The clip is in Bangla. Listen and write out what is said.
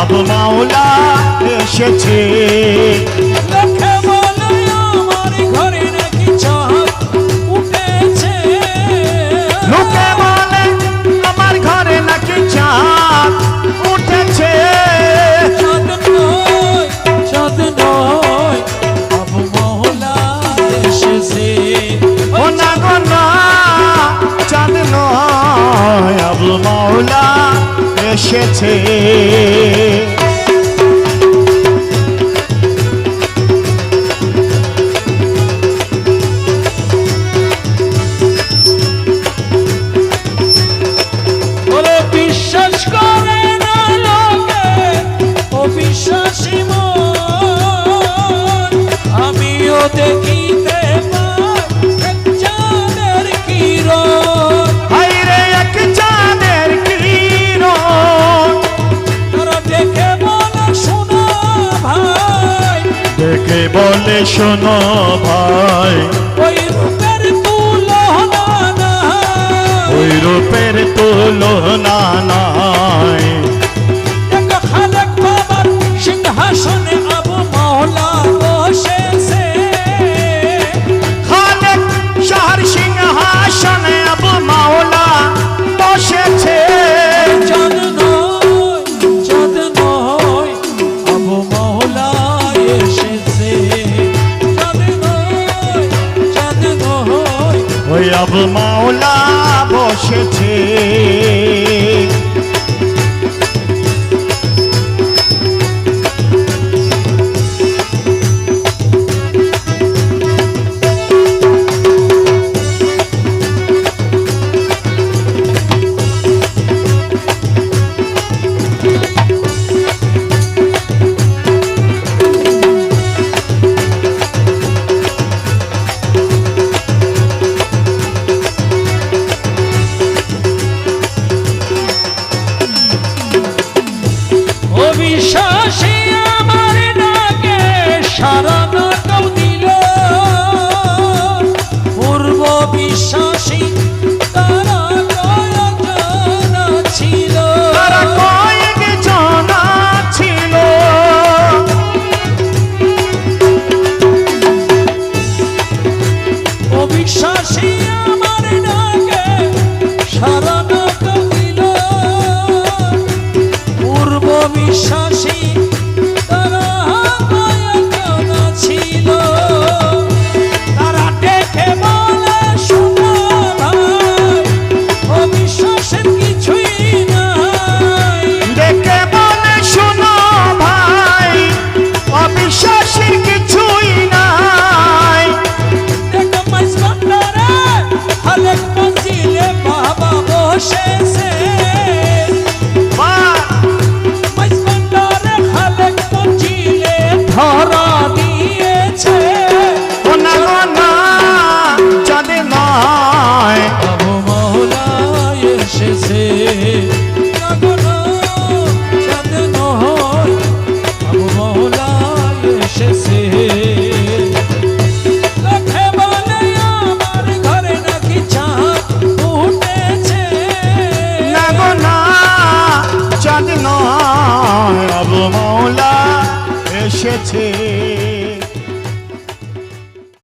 আবু মাওলা এসেছে। লোকে বলে আমার ঘরে নাকি চাঁদ উঠেছে, লোকে বলে আমার ঘরে নাকি চাঁদ উঠেছে। চাঁদ নয়, চাঁদ নয়, আবু মাওলা এসেছে। ও না গো না, চাঁদ নয়, আবু মাওলা এসেছে। বলে বিশ্বাস করে না লোকে, অবিশ্বাসী মন, আমিও দেখিতে পাই এক চাঁদের কিরণ। হায়রে এক চাঁদের কিরণ, তারা দেখে বলে শোনো ভাই, দেখে বলে শোনো ভাই, ওই রূপের তুলনা নাই, ওই রূপের তুলনা নাই। দেখো খালেক বাবার সিংহাসনে আবু মাওলা বসেছে, খালেক শাহর সিংহাসনে আবু মাওলা বসেছে। চাঁদ নয়, চাঁদ নয়, আবু মাওলা এসেছে। চাঁদ নয়, চাঁদ নয়, ওই আবু মাওলা বসেছে। অবিশ্বাসী আমার ডাকে সারা নাটক দিল, পূর্ব বিশ্বাসী তারা কয়েকজন ছিল, তারা কয়েকজন ছিল, অবিশ্বাসী আমার ডাকে সারা নাটক দিল, পূর্ব বিশ্বাসী তারা কয়েকজন ছিল, তারা ডেকে বলে শোনো ভাই, অবিশ্বাসের কিছুই নাই, দেখে বলে শোনো ভাই, অবিশ্বাসীর কিছুই নাই। দেখো মাইজ ভান্ডারে খালেক মঞ্জিলে বাবা বসেছে, মাইজ ভান্ডারে খালেক মঞ্জিলে ধরা দিয়েছে। ও না গো না, চাঁদ নয়, আবু মাওলা এসেছে। না গো না, চাঁদ নয়, আবু মাওলা এসেছে। লোকে বলে আমার ঘরে নাকি চাঁদ উঠেছে, না গো না, চাঁদ নয়, আবু মাওলা এসেছে।